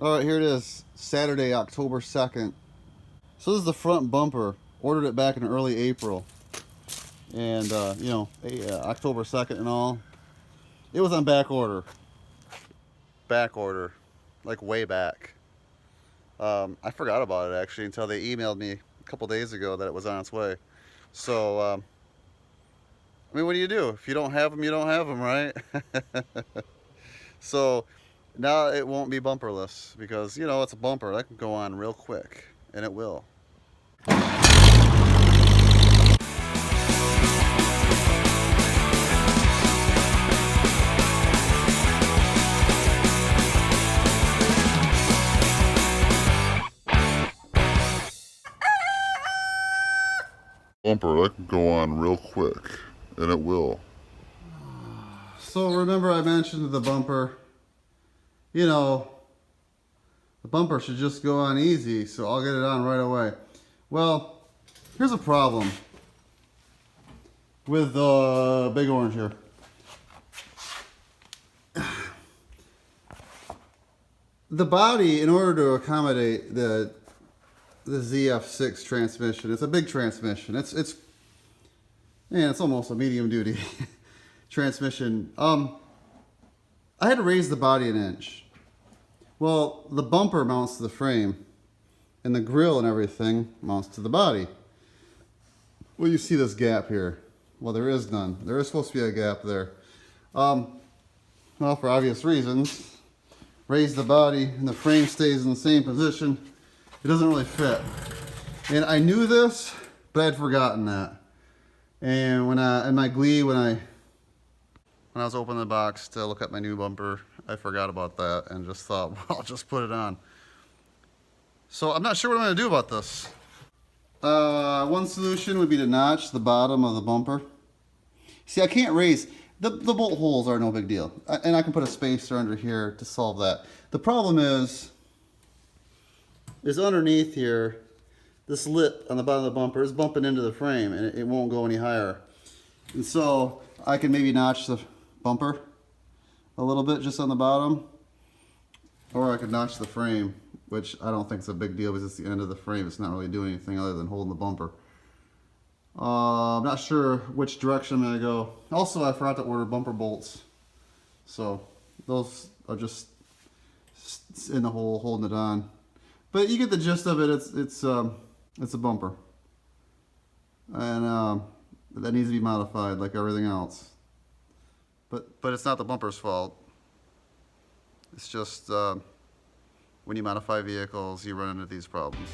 Alright, here it is. Saturday, October 2nd. So this is the front bumper. Ordered it back in early April. And, October 2nd and all. It was on back order. Back order. Like way back. I forgot about it actually until they emailed me a couple days ago that it was on its way. So, I mean, what do you do? If you don't have them, you don't have them, right? So, now it won't be bumperless because, it's a bumper. That can go on real quick. And it will. Bumper, that can go on real quick, and it will. So remember I mentioned the bumper. The bumper should just go on easy, so I'll get it on right away. Well, here's a problem with the Big Orange here. The body, in order to accommodate the ZF6 transmission, it's a big transmission. It's almost a medium duty transmission. I had to raise the body an inch. Well, the bumper mounts to the frame, and the grill and everything mounts to the body. Well, you see this gap here. Well, there is none. There is supposed to be a gap there. Well, for obvious reasons, raise the body and the frame stays in the same position. It doesn't really fit. And I knew this, but I'd forgotten that. And when I was opening the box to look at my new bumper, I forgot about that and just thought, well, I'll just put it on. So I'm not sure what I'm going to do about this. One solution would be to notch the bottom of the bumper. See, I can't raise, the bolt holes are no big deal. And I can put a spacer under here to solve that. The problem is underneath here, this lip on the bottom of the bumper is bumping into the frame and it won't go any higher. And so I can maybe notch the bumper a little bit just on the bottom, or I could notch the frame, which I don't think is a big deal because it's the end of the frame. It's not really doing anything other than holding the bumper. I'm not sure which direction I'm going to go. Also, I forgot to order bumper bolts, so those are just in the hole holding it on. But you get the gist of it. It's a bumper, and that needs to be modified like everything else. But it's not the bumper's fault. It's just when you modify vehicles, you run into these problems.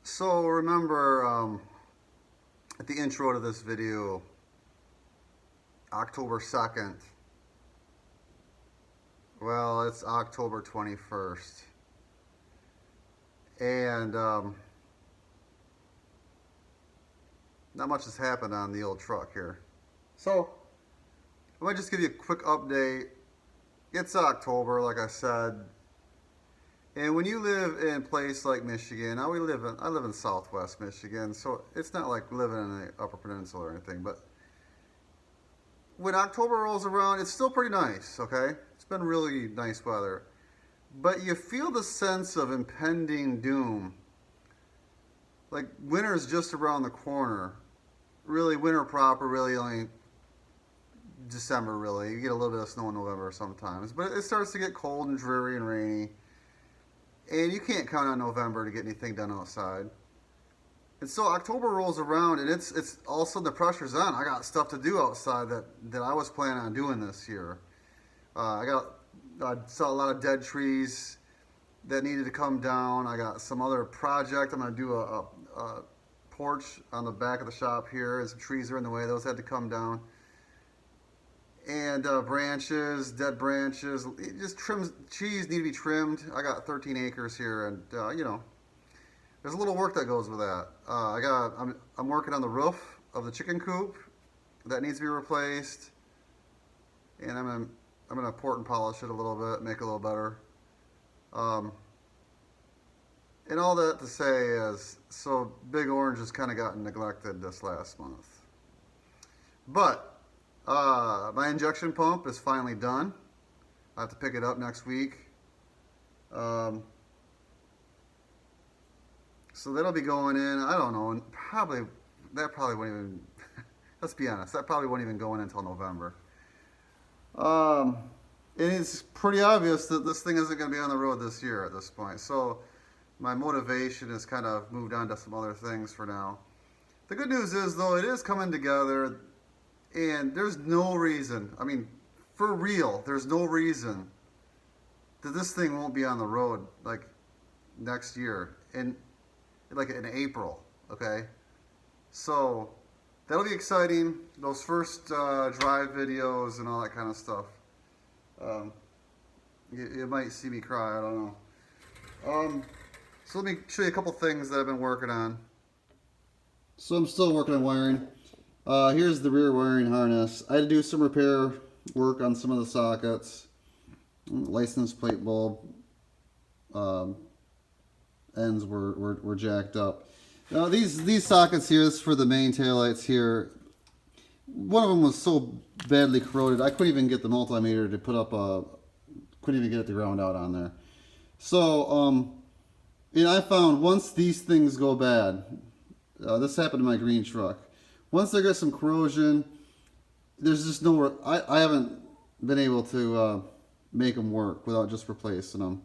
So remember at the intro to this video, October 2nd. Well, it's October 21st. And not much has happened on the old truck here. So I might just give you a quick update. It's October, like I said. And when you live in a place like Michigan, I live in Southwest Michigan, so it's not like living in the Upper Peninsula or anything, but when October rolls around, it's still pretty nice, okay? It's been really nice weather. But you feel the sense of impending doom. Like winter's just around the corner. Really, winter proper, really only December, really. You get a little bit of snow in November sometimes. But it starts to get cold and dreary and rainy. And you can't count on November to get anything done outside. And so October rolls around and it's all of a sudden the pressure's on. I got stuff to do outside that I was planning on doing this year. I saw a lot of dead trees that needed to come down. I got some other project. I'm going to do a porch on the back of the shop here, and some trees are in the way. Those had to come down. And branches, dead branches, just trees need to be trimmed. I got 13 acres here, and there's a little work that goes with that. I'm working on the roof of the chicken coop that needs to be replaced, and I'm gonna port and polish it a little bit, make it a little better. Um, and all that to say is, so Big Orange has kind of gotten neglected this last month. But my injection pump is finally done. I have to pick it up next week. So that'll be going in, I don't know, and that probably won't even, let's be honest, that probably won't even go in until November. And it's pretty obvious that this thing isn't going to be on the road this year at this point. So my motivation has kind of moved on to some other things for now. The good news is, though, it is coming together, and there's no reason, I mean, for real, there's no reason that this thing won't be on the road like next year, in April, okay? So that'll be exciting. Those first drive videos and all that kind of stuff. You might see me cry, I don't know. So let me show you a couple things that I've been working on. So I'm still working on wiring. Here's the rear wiring harness. I had to do some repair work on some of the sockets. License plate bulb ends were jacked up. Now these sockets here, this is for the main taillights here. One of them was so badly corroded, I couldn't even get the multimeter to put up couldn't even get it to ground out on there. So, I found once these things go bad, this happened to my green truck. Once they get some corrosion, there's just no, I haven't been able to make them work without just replacing them.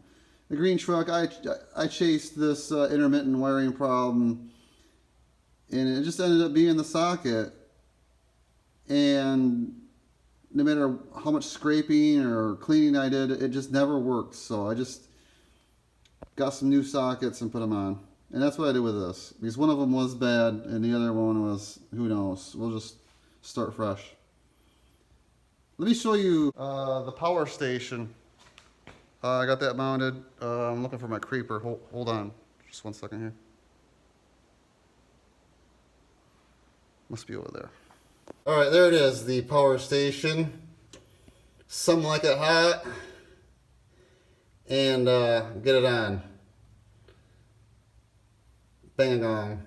The green truck, I chased this intermittent wiring problem, and it just ended up being the socket. And no matter how much scraping or cleaning I did, it just never worked. So I just got some new sockets and put them on. And that's what I did with this. Because one of them was bad and the other one was, who knows. We'll just start fresh. Let me show you the power station. I got that mounted. I'm looking for my creeper. Hold on. Just 1 second here. Must be over there. Alright, there it is, the power station. Some like it hot. And get it on. Bang a gong.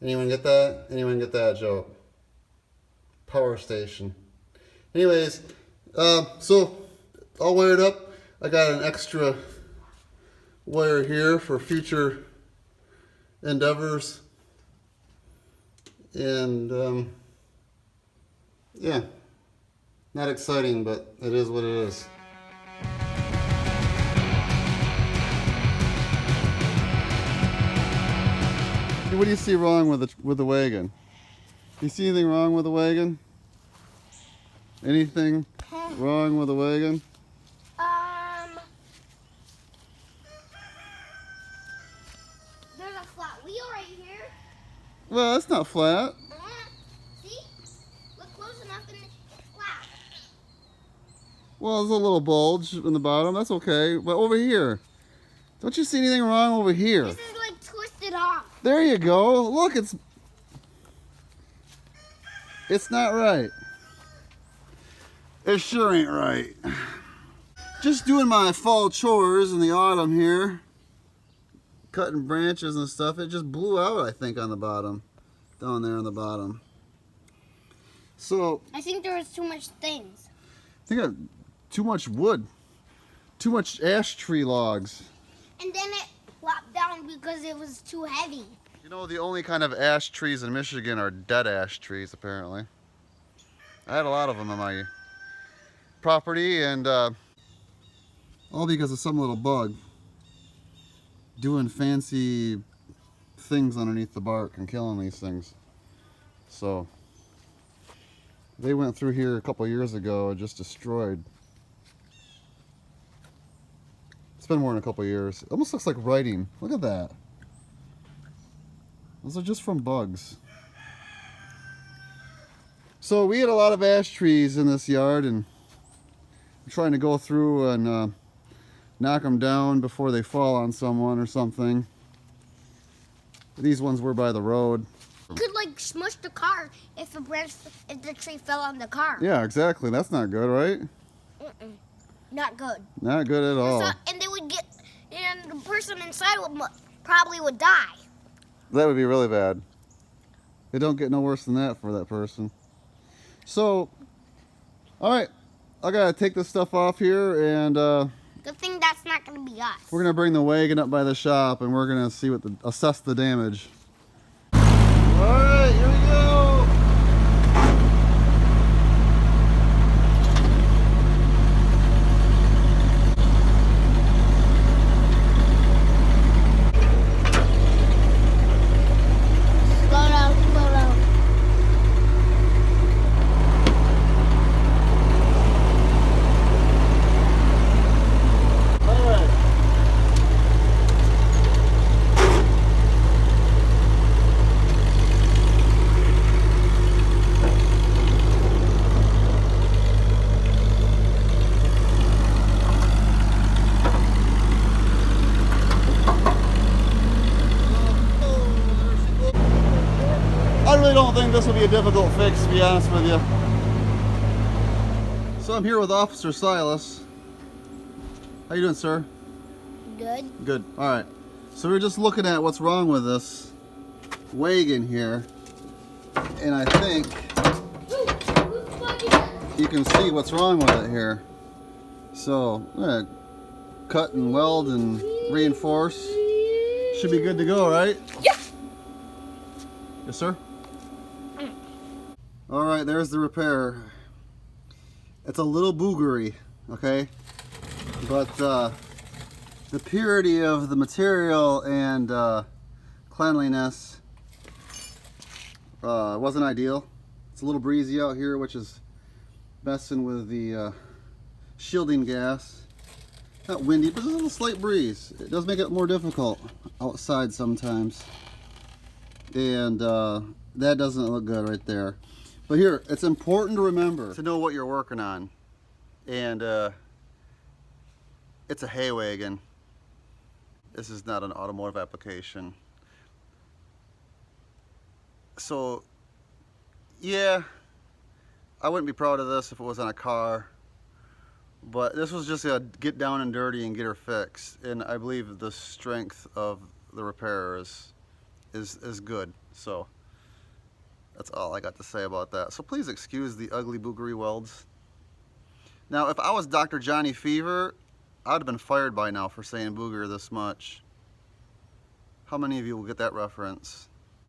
Anyone get that? Anyone get that joke? Power station. Anyways, so all wired up. I got an extra wire here for future endeavors. And yeah, not exciting, but it is what it is. What do you see wrong with the wagon? Do you see anything wrong with the wagon? Anything wrong with the wagon? There's a flat wheel right here. Well, that's not flat. See? Look close enough and it's flat. Well, there's a little bulge in the bottom. That's okay. But over here, don't you see anything wrong over here? This is like twisted off. There you go. Look, it's not right. It sure ain't right. Just doing my fall chores in the autumn here. Cutting branches and stuff. It just blew out, I think, on the bottom. Down there on the bottom. So I think there was too much things. I think I got too much wood. Too much ash tree logs. And then it flopped down because it was too heavy. You know, the only kind of ash trees in Michigan are dead ash trees, apparently. I had a lot of them on my property, and all because of some little bug doing fancy things underneath the bark and killing these things. So they went through here a couple years ago and just destroyed. It's been more than a couple years. It almost looks like writing. Look at that. Those are just from bugs. So we had a lot of ash trees in this yard, and I'm trying to go through and knock them down before they fall on someone or something. These ones were by the road. You could like smush the car if the tree fell on the car. Yeah, exactly. That's not good, right? Not good. Not good at all. And they would get, and the person inside probably would die. That would be really bad. It don't get no worse than that for that person. So, all right, I gotta take this stuff off here, and Good thing that's not gonna be us. we're gonna bring the wagon up by the shop, and we're gonna see what assess the damage. All right, here we go. Slow down, slow down. All right. I really don't think this will be a difficult fix, to be honest with you. So I'm here with Officer Silas. How you doing, sir? Good. Good. All right. So we're just looking at what's wrong with this wagon here, and I think you can see what's wrong with it here. So I'm gonna cut and weld and reinforce. Should be good to go, right? Yeah. Yes, sir. All right, there's the repair. It's a little boogery, okay? But the purity of the material and cleanliness wasn't ideal. It's a little breezy out here, which is messing with the shielding gas. Not windy, but there's a little slight breeze. It does make it more difficult outside sometimes. And that doesn't look good right there. But here, it's important to remember to know what you're working on. And it's a hay wagon. This is not an automotive application. So, yeah, I wouldn't be proud of this if it was on a car. But this was just a get down and dirty and get her fixed. And I believe the strength of the repair is good. So that's all I got to say about that. So please excuse the ugly boogery welds. Now, if I was Dr. Johnny Fever, I would have been fired by now for saying booger this much. How many of you will get that reference?